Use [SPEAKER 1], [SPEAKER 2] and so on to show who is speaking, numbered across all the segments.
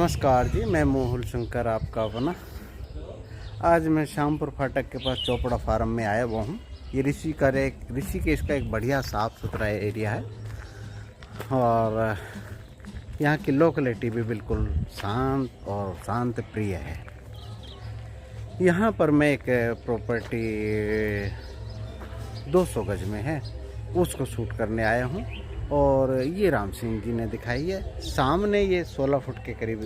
[SPEAKER 1] नमस्कार जी, मैं मोहुल शंकर आपका अपना। आज मैं श्यामपुर फाटक के पास चोपड़ा फार्म में आया हुआ हूँ। ये ऋषिकेश का एक बढ़िया साफ़ सुथरा एरिया है और यहाँ की लोकेलिटी भी बिल्कुल शांत और शांत प्रिय है। यहाँ पर मैं एक प्रॉपर्टी 200 गज में है, उसको शूट करने आया हूँ और ये राम सिंह जी ने दिखाई है। सामने ये 16 फुट के करीब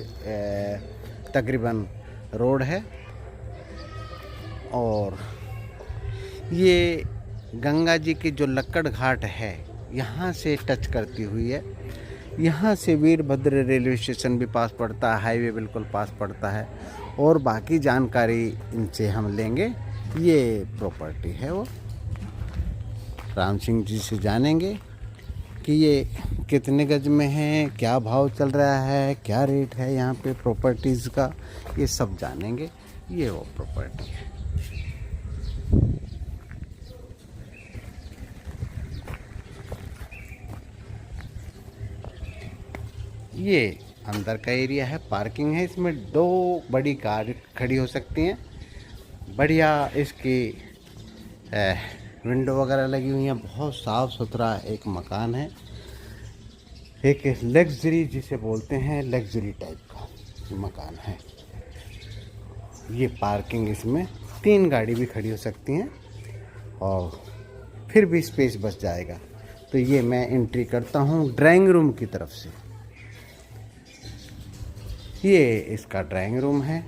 [SPEAKER 1] तकरीबन रोड है और ये गंगा जी की जो लक्कड़ घाट है यहाँ से टच करती हुई है। यहाँ से वीरभद्र रेलवे स्टेशन भी पास पड़ता है, हाईवे बिल्कुल पास पड़ता है और बाकी जानकारी इनसे हम लेंगे। ये प्रॉपर्टी है वो राम सिंह जी से जानेंगे कि ये कितने गज में है, क्या भाव चल रहा है, क्या रेट है यहाँ पे प्रॉपर्टीज़ का, ये सब जानेंगे। ये वो प्रॉपर्टी है। ये अंदर का एरिया है, पार्किंग है, इसमें 2 बड़ी कार खड़ी हो सकती हैं। बढ़िया इसकी विंडो वगैरह लगी हुई हैं। बहुत साफ़ सुथरा एक मकान है, एक लग्जरी जिसे बोलते हैं, लग्जरी टाइप का मकान है। ये पार्किंग, इसमें 3 गाड़ी भी खड़ी हो सकती हैं और फिर भी स्पेस बच जाएगा। तो ये मैं एंट्री करता हूँ ड्राइंग रूम की तरफ से। ये इसका ड्राइंग रूम है।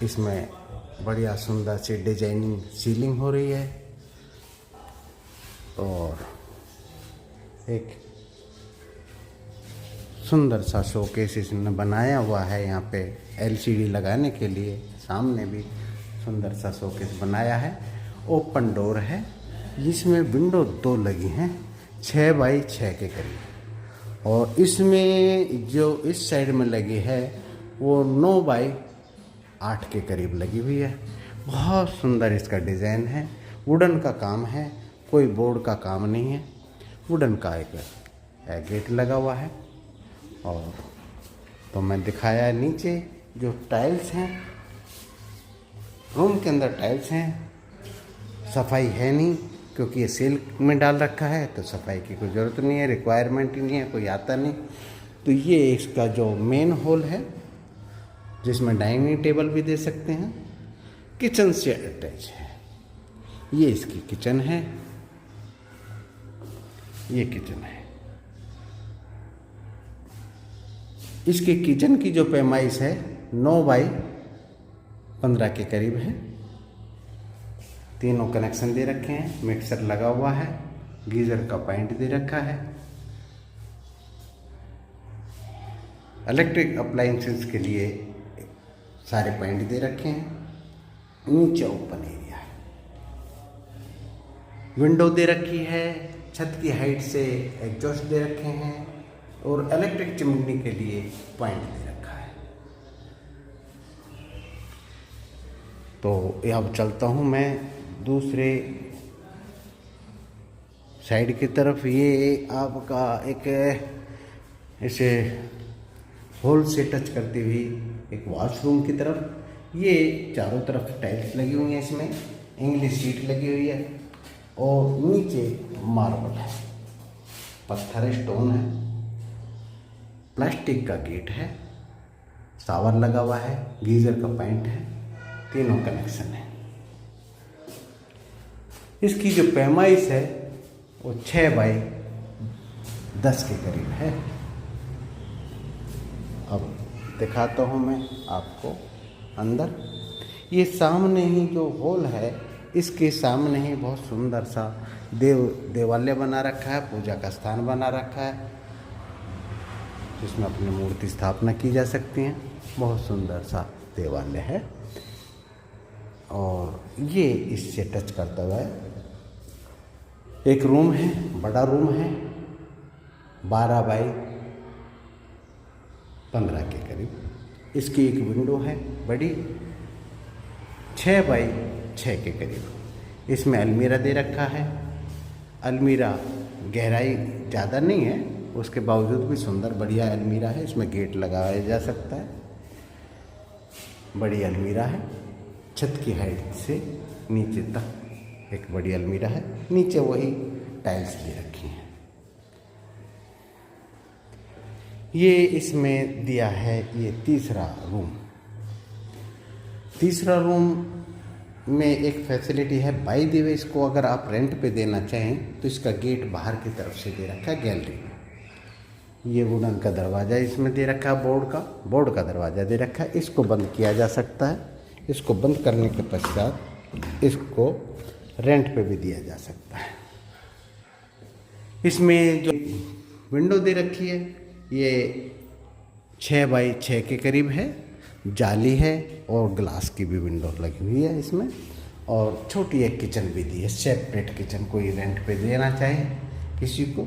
[SPEAKER 1] इसमें बढ़िया सुंदर सी डिजाइनिंग सीलिंग हो रही है और एक सुंदर सा शोकेस इसने बनाया हुआ है। यहाँ पे एलसीडी लगाने के लिए सामने भी सुंदर सा शोकेस बनाया है। ओपन डोर है जिसमें विंडो 2 लगी हैं, 6 बाई 6 के करीब, और इसमें जो इस साइड में लगी है वो 9 बाई 8 के करीब लगी हुई है। बहुत सुंदर इसका डिज़ाइन है। वुडन का काम है, कोई बोर्ड का काम नहीं है। वुडन का एक गेट लगा हुआ है। और तो मैं दिखाया नीचे जो टाइल्स हैं, रूम के अंदर टाइल्स हैं। सफाई है नहीं क्योंकि ये सेल में डाल रखा है, तो सफाई की कोई ज़रूरत नहीं है, रिक्वायरमेंट ही नहीं है, कोई आता नहीं। तो ये इसका जो मेन हॉल है जिसमें डाइनिंग टेबल भी दे सकते हैं, किचन से अटैच है। ये इसकी किचन है, ये किचन है। इसके किचन की जो पैमाइश है 9 बाई 15 के करीब है। तीनों कनेक्शन दे रखे हैं, मिक्सर लगा हुआ है, गीजर का पॉइंट दे रखा है। इलेक्ट्रिक अप्लायंसेस के लिए सारे पॉइंट दे रखे हैं। नीचे ओपन एरिया है, विंडो दे रखी है, छत की हाइट से एग्जॉस्ट दे रखे हैं और इलेक्ट्रिक चिमनी के लिए पॉइंट दे रखा है। तो अब चलता हूँ मैं दूसरे साइड की तरफ। ये आपका एक ऐसे हॉल से टच करती हुई एक वॉशरूम की तरफ। ये चारों तरफ टाइल्स लगी हुई हैं, इसमें इंग्लिश शीट लगी हुई है और नीचे मार्बल है, पत्थर स्टोन है। प्लास्टिक का गेट है, शावर लगा हुआ है, गीजर का पॉइंट है, तीनों कनेक्शन है। इसकी जो पैमाइश है वो 6 बाई 10 के करीब है। अब दिखाता हूँ मैं आपको अंदर। ये सामने ही जो हॉल है, इसके सामने ही बहुत सुंदर सा देवालय बना रखा है, पूजा का स्थान बना रखा है जिसमें अपनी मूर्ति स्थापना की जा सकती है। बहुत सुंदर सा देवालय है और ये इससे टच करता हुआ है। एक रूम है, बड़ा रूम है, 12 बाई 15 के करीब। इसकी एक विंडो है बड़ी, 6 बाई 6 के करीब। इसमें अलमीरा दे रखा है। अलमीरा गहराई ज़्यादा नहीं है, उसके बावजूद भी सुंदर बढ़िया अलमीरा है। इसमें गेट लगाया जा सकता है। बड़ी अलमीरा है, छत की हाइट से नीचे तक एक बड़ी अलमीरा है। नीचे वही टाइल्स भी रखी हैं। ये इसमें दिया है ये तीसरा रूम में एक फैसिलिटी है बाय द वे। इसको अगर आप रेंट पे देना चाहें तो इसका गेट बाहर की तरफ से दे रखा है गैलरी में। ये वुडन का दरवाज़ा इसमें दे रखा है, बोर्ड का दरवाज़ा दे रखा है। इसको बंद किया जा सकता है। इसको बंद करने के पश्चात इसको रेंट पे भी दिया जा सकता है। इसमें जो विंडो दे रखी है ये 6 बाई 6 के करीब है, जाली है और ग्लास की भी विंडो लगी हुई है इसमें। और छोटी एक किचन भी दी है, सेपरेट किचन। कोई रेंट पे देना चाहे किसी को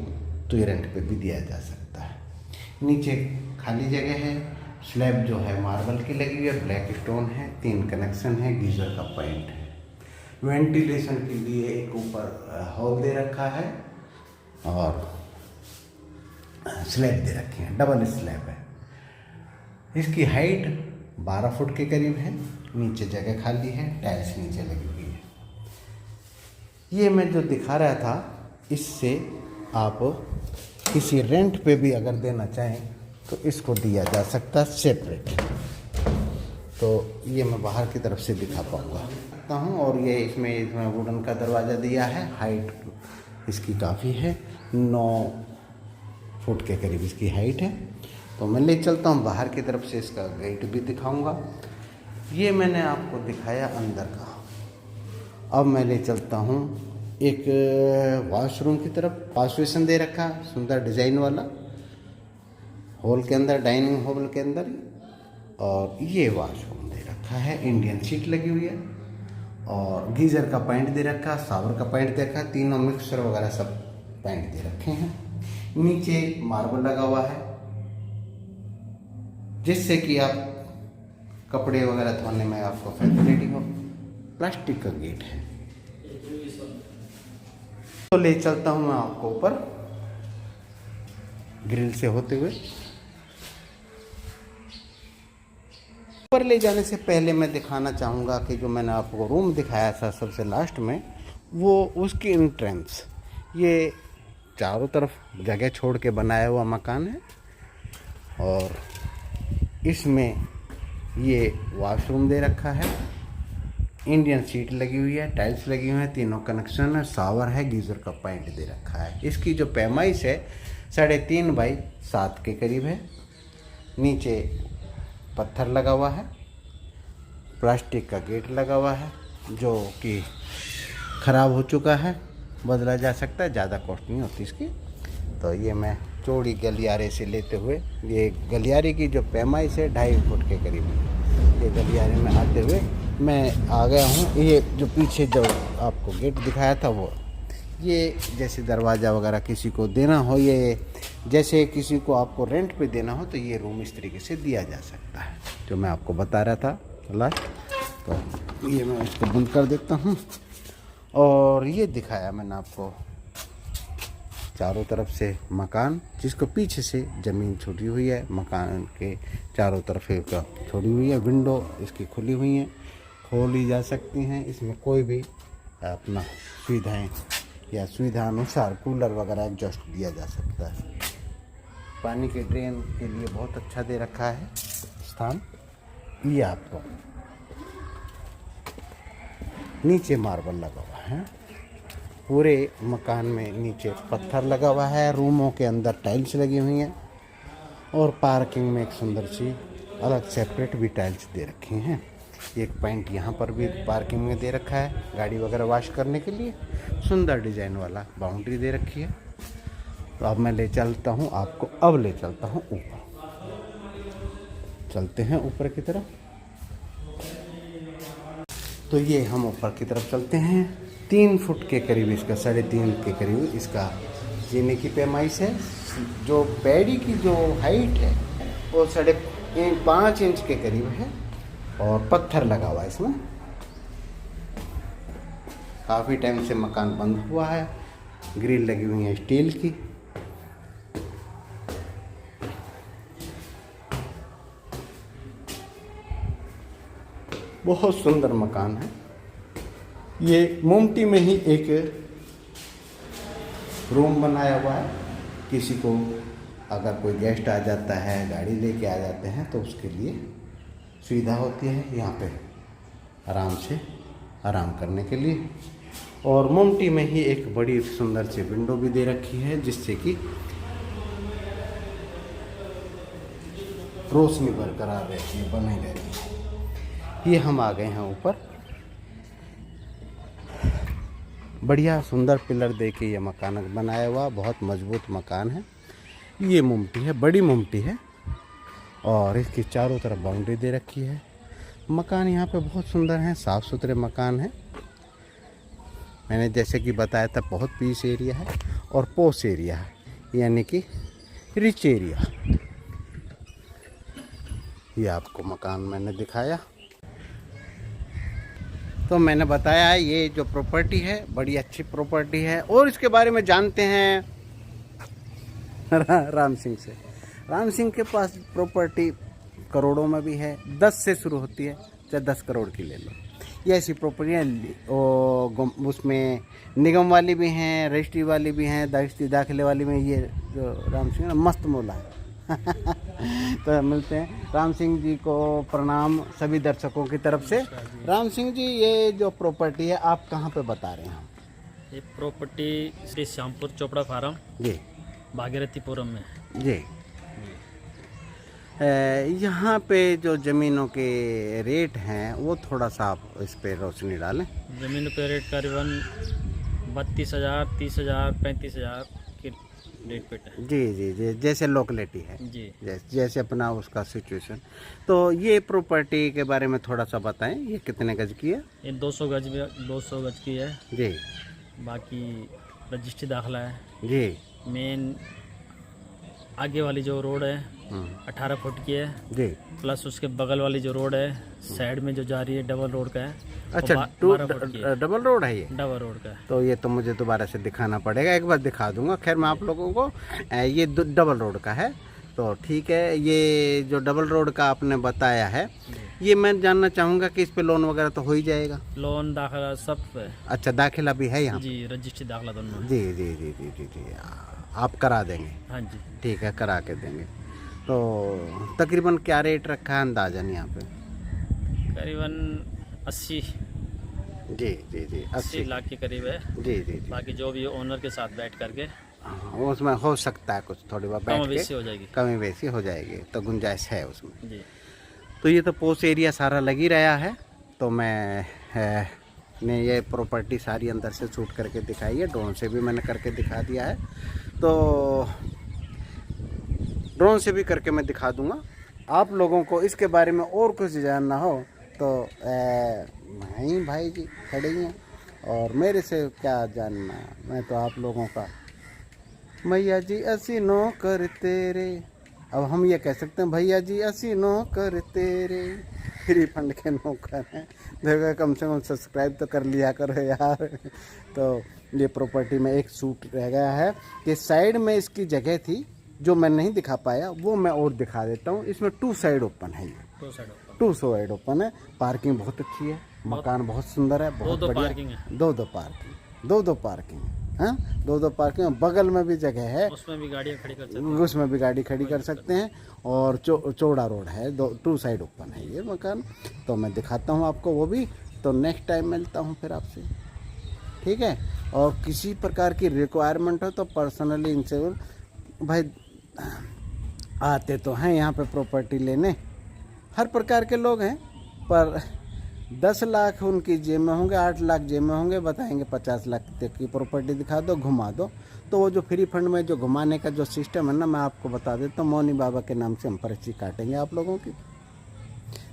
[SPEAKER 1] तो ये रेंट पे भी दिया जा सकता है। नीचे खाली जगह है। स्लैब जो है मार्बल की लगी हुई है, ब्लैक स्टोन है, 3 कनेक्शन है, गीजर का पॉइंट है। वेंटिलेशन के लिए एक ऊपर हॉल दे रखा है और स्लैब दे रखी है, डबल स्लैब है। इसकी हाइट 12 फुट के करीब है। नीचे जगह खाली है, टाइल्स नीचे लगी हुई है। ये मैं जो दिखा रहा था इससे आप किसी रेंट पे भी अगर देना चाहें तो इसको दिया जा सकता है सेपरेट। तो ये मैं बाहर की तरफ से दिखा पाऊँगा हूँ। और ये इसमें वुडन का दरवाज़ा दिया है। हाइट इसकी काफ़ी है, 9 फुट के करीब इसकी हाइट है। तो मैं ले चलता हूँ बाहर की तरफ से, इसका गेट भी दिखाऊंगा। ये मैंने आपको दिखाया अंदर का। अब मैं ले चलता हूँ एक वॉशरूम की तरफ। वॉश बेसिन दे रखा है सुंदर डिज़ाइन वाला, हॉल के अंदर, डाइनिंग हॉल के अंदर। और ये वॉशरूम दे रखा है, इंडियन सीट लगी हुई है और गीज़र का पॉइंट दे रखा है, शावर का पॉइंट दे रखा है। तीनों मिक्सर वगैरह सब पॉइंट दे रखे हैं। नीचे मार्बल लगा हुआ है जिससे कि आप कपड़े वगैरह धोने में आपको फैसिलिटी हो। प्लास्टिक का गेट है। तो ले चलता हूँ मैं आपको ऊपर ग्रिल से होते हुए। ऊपर ले जाने से पहले मैं दिखाना चाहूँगा कि जो मैंने आपको रूम दिखाया था सबसे लास्ट में, वो उसकी एंट्रेंस, ये चारों तरफ जगह छोड़ के बनाया हुआ मकान है। और इसमें ये वॉशरूम दे रखा है, इंडियन सीट लगी हुई है, टाइल्स लगी हुई है, तीनों कनेक्शन है, शावर है, गीज़र का पॉइंट दे रखा है। इसकी जो पैमाइश है 3.5 बाई 7 के करीब है। नीचे पत्थर लगा हुआ है, प्लास्टिक का गेट लगा हुआ है जो कि ख़राब हो चुका है, बदला जा सकता है, ज़्यादा कॉस्ट नहीं होती इसकी। तो ये मैं चौड़ी गलियारे से लेते हुए, ये गलियारे की जो पैमाइश है 2.5 फुट के करीब है। ये गलियारे में आते हुए मैं आ गया हूँ। ये जो पीछे जो आपको गेट दिखाया था वो, ये जैसे दरवाज़ा वगैरह किसी को देना हो, ये जैसे किसी को आपको रेंट पे देना हो तो ये रूम इस तरीके से दिया जा सकता है, जो मैं आपको बता रहा था लास्ट। तो ये मैं इसको बंद कर देता हूँ। और ये दिखाया मैंने आपको चारों तरफ से मकान, जिसको पीछे से ज़मीन छुटी हुई है, मकान के चारों तरफ एक छोड़ी हुई है। विंडो इसकी खुली हुई हैं, खोली जा सकती हैं। इसमें कोई भी अपना सुविधाएं या सुविधा अनुसार कूलर वगैरह एडजस्ट दिया जा सकता है। पानी के ड्रेन के लिए बहुत अच्छा दे रखा है स्थान। ये आपको नीचे मार्बल लगा हुआ है, पूरे मकान में नीचे पत्थर लगा हुआ है। रूमों के अंदर टाइल्स लगी हुई हैं और पार्किंग में एक सुंदर सी अलग सेपरेट भी टाइल्स दे रखी हैं। एक पॉइंट यहाँ पर भी पार्किंग में दे रखा है, गाड़ी वगैरह वॉश करने के लिए। सुंदर डिज़ाइन वाला बाउंड्री दे रखी है। तो अब मैं ले चलता हूँ आपको, अब ले चलता हूँ ऊपर। चलते हैं ऊपर की तरफ। तो ये हम ऊपर की तरफ चलते हैं। 3 फुट के करीब इसका, 3.5 के करीब इसका जीने की पैमाइश है। जो पैड़ी की जो हाइट है वो 5.5 इंच के करीब है और पत्थर लगा हुआ है इसमें। काफ़ी टाइम से मकान बंद हुआ है, ग्रिल लगी हुई है स्टील की। बहुत सुंदर मकान है। ये मोमटी में ही एक रूम बनाया हुआ है। किसी को अगर कोई गेस्ट आ जाता है, गाड़ी लेके आ जाते हैं, तो उसके लिए सुविधा होती है यहाँ पे आराम से आराम करने के लिए। और मोमटी में ही एक बड़ी सुंदर सी विंडो भी दे रखी है, जिससे कि रोशनी बरकरार रहती है, बनी रहती है। ये हम आ गए हैं ऊपर। बढ़िया सुंदर पिलर दे के ये मकान बनाया हुआ, बहुत मजबूत मकान है। ये मोमटी है, बड़ी मोमटी है, और इसकी चारों तरफ बाउंड्री दे रखी है। मकान यहाँ पे बहुत सुंदर हैं, साफ़ सुथरे मकान हैं। मैंने जैसे कि बताया था, बहुत पीस एरिया है और पोश एरिया है, यानी कि रिच एरिया। ये आपको मकान मैंने दिखाया। तो मैंने बताया ये जो प्रॉपर्टी है बड़ी अच्छी प्रॉपर्टी है। और इसके बारे में जानते हैं राम सिंह से। राम सिंह के पास प्रॉपर्टी करोड़ों में भी है, 10 से शुरू होती है, चाहे 10 करोड़ की ले लो। ये ऐसी प्रॉपर्टियाँ उसमें निगम वाली भी हैं, रजिस्ट्री वाली भी हैं, दाखिले वाली में। ये जो राम सिंह मस्त मोला है। तो मिलते हैं। राम सिंह जी को प्रणाम सभी दर्शकों की तरफ से। राम सिंह जी, ये जो प्रॉपर्टी है आप कहाँ पे बता रहे हैं?
[SPEAKER 2] ये प्रॉपर्टी श्री श्यामपुर चोपड़ा फार्म
[SPEAKER 1] जी,
[SPEAKER 2] भागीरथीपुरम में
[SPEAKER 1] जी। यहाँ पे जो ज़मीनों के रेट हैं वो थोड़ा सा आप इस पे रोशनी डालें।
[SPEAKER 2] ज़मीन पे रेट करीबन 32,000, 30,000, 35,000 के रेट पे है।
[SPEAKER 1] जी जी जी, जैसे लोकेलिटी है
[SPEAKER 2] जी,
[SPEAKER 1] जैसे अपना उसका सिचुएशन। तो ये प्रॉपर्टी के बारे में थोड़ा सा बताएं, ये कितने गज की है?
[SPEAKER 2] ये 200 गज की है।
[SPEAKER 1] जी
[SPEAKER 2] बाकी रजिस्ट्री दाखिला है।
[SPEAKER 1] जी।
[SPEAKER 2] मेन आगे वाली जो रोड है 18 फुट की है
[SPEAKER 1] जी।
[SPEAKER 2] प्लस उसके बगल वाली जो रोड है साइड में जो जा रही है डबल रोड का है।
[SPEAKER 1] अच्छा,
[SPEAKER 2] 12 फुट की है।
[SPEAKER 1] डबल रोड है ये?
[SPEAKER 2] डबल रोड का है।
[SPEAKER 1] तो ये तो मुझे दोबारा से दिखाना पड़ेगा, एक बार दिखा दूंगा। खैर मैं आप लोगों को ये डबल रोड का है, तो ठीक है। ये जो डबल रोड का आपने बताया है, ये मैं जानना चाहूँगा कि इस पे लोन वगैरह तो हो ही जाएगा?
[SPEAKER 2] लोन दाखिला सब है।
[SPEAKER 1] अच्छा, दाखिला भी है यहाँ?
[SPEAKER 2] जी, रजिस्ट्री दाखिला दोनों।
[SPEAKER 1] जी जी जी जी जी जी, आप करा देंगे?
[SPEAKER 2] हाँ जी,
[SPEAKER 1] ठीक है, करा के देंगे। तो तकरीबन क्या रेट रखा है अंदाजन यहाँ पे?
[SPEAKER 2] करीबन 80
[SPEAKER 1] जी जी जी,
[SPEAKER 2] 80 लाख के करीब है।
[SPEAKER 1] जी जी जी।
[SPEAKER 2] बाकी जो भी ओनर के साथ बैठ करके
[SPEAKER 1] हाँ, उसमें हो सकता है कुछ थोड़ी बहुत बैठ
[SPEAKER 2] कम
[SPEAKER 1] के
[SPEAKER 2] बेसी हो जाएगी।
[SPEAKER 1] कमी बेसी हो जाएगी, तो गुंजाइश है उसमें।
[SPEAKER 2] जी,
[SPEAKER 1] तो ये तो पोस्ट एरिया सारा लग ही रहा है। तो ने ये प्रॉपर्टी सारी अंदर से शूट करके दिखाई है, ड्रोन से भी मैंने करके दिखा दिया है। तो ड्रोन से भी करके मैं दिखा दूंगा। आप लोगों को इसके बारे में और कुछ जानना हो तो वहीं भाई जी खड़े ही हैं, और मेरे से क्या जानना, मैं तो आप लोगों का मैया जी असी नौकर तेरे। अब हम ये कह सकते हैं भैया जी असी नौकर तेरे, फ्री फंड के नौकर हैं। देखो, कम से कम सब्सक्राइब तो कर लिया करो यार। तो ये प्रॉपर्टी में एक सूट रह गया है कि साइड में इसकी जगह थी जो मैं नहीं दिखा पाया, वो मैं और दिखा देता हूँ। इसमें 2 साइड ओपन है, ये 2 साइड ओपन है। पार्किंग बहुत अच्छी है, मकान बहुत सुंदर है, बहुत बढ़िया।
[SPEAKER 2] पार्किंग है।
[SPEAKER 1] दो पार्किंग हाँ, 2 पार्किंग। बगल में भी जगह है,
[SPEAKER 2] उसमें भी गाड़ियाँ खड़ी कर सकते हैं।
[SPEAKER 1] उसमें भी गाड़ी खड़ी कर सकते हैं। और चौड़ा रोड है, 2 साइड ओपन है ये मकान। तो मैं दिखाता हूँ आपको वो भी। तो नेक्स्ट टाइम मिलता हूँ फिर आपसे, ठीक है। और किसी प्रकार की रिक्वायरमेंट हो तो पर्सनली इनसे भाई आते तो हैं यहाँ पे प्रॉपर्टी लेने, हर प्रकार के लोग हैं। पर 10 लाख उनकी जेब में होंगे, 8 लाख जेब में होंगे, बताएंगे 50 लाख तक की प्रॉपर्टी दिखा दो, घुमा दो। तो वो जो फ्री फंड में जो घुमाने का जो सिस्टम है ना, मैं आपको बता देता हूँ। मौनी बाबा के नाम से हम पर्ची काटेंगे आप लोगों की,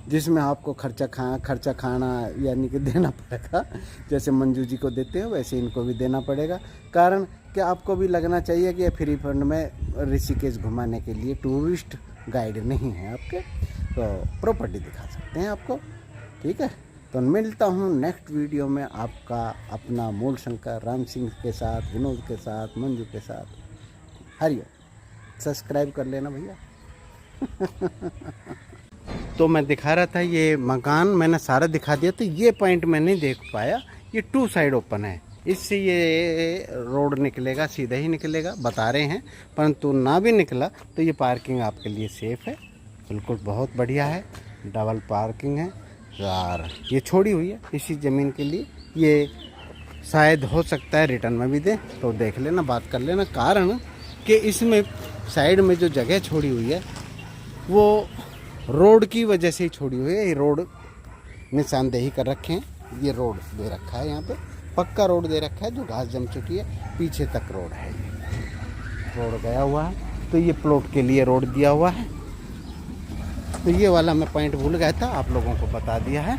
[SPEAKER 1] जिसमें आपको खर्चा खाना यानी कि देना पड़ेगा। जैसे मंजू जी को देते हैं वैसे इनको भी देना पड़ेगा। कारण कि आपको भी लगना चाहिए कि फ्री फंड में ऋषिकेश घुमाने के लिए टूरिस्ट गाइड नहीं है आपके, तो प्रॉपर्टी दिखा सकते हैं आपको, ठीक है। तो मिलता हूँ नेक्स्ट वीडियो में आपका अपना मूल शंकर राम सिंह के साथ, विनोद के साथ, मंजू के साथ। हरिओम। सब्सक्राइब कर लेना भैया। तो मैं दिखा रहा था ये मकान मैंने सारा दिखा दिया, तो ये पॉइंट मैं नहीं देख पाया। ये 2 साइड ओपन है, इससे ये रोड निकलेगा, सीधा ही निकलेगा बता रहे हैं, परंतु ना भी निकला तो ये पार्किंग आपके लिए सेफ़ है, बिल्कुल बहुत बढ़िया है। डबल पार्किंग है और ये छोड़ी हुई है इसी ज़मीन के लिए। ये शायद हो सकता है रिटर्न में भी दे, तो देख लेना, बात कर लेना। कारण कि इसमें साइड में जो जगह छोड़ी हुई है वो रोड की वजह से ही छोड़ी हुई है। ये रोड निशानदेही कर रखे हैं, ये रोड दे रखा है, यहाँ पे पक्का रोड दे रखा है, जो घास जम चुकी है, पीछे तक रोड है, ये रोड गया हुआ है। तो ये प्लॉट के लिए रोड दिया हुआ है। तो ये वाला मैं पॉइंट भूल गया था, आप लोगों को बता दिया है।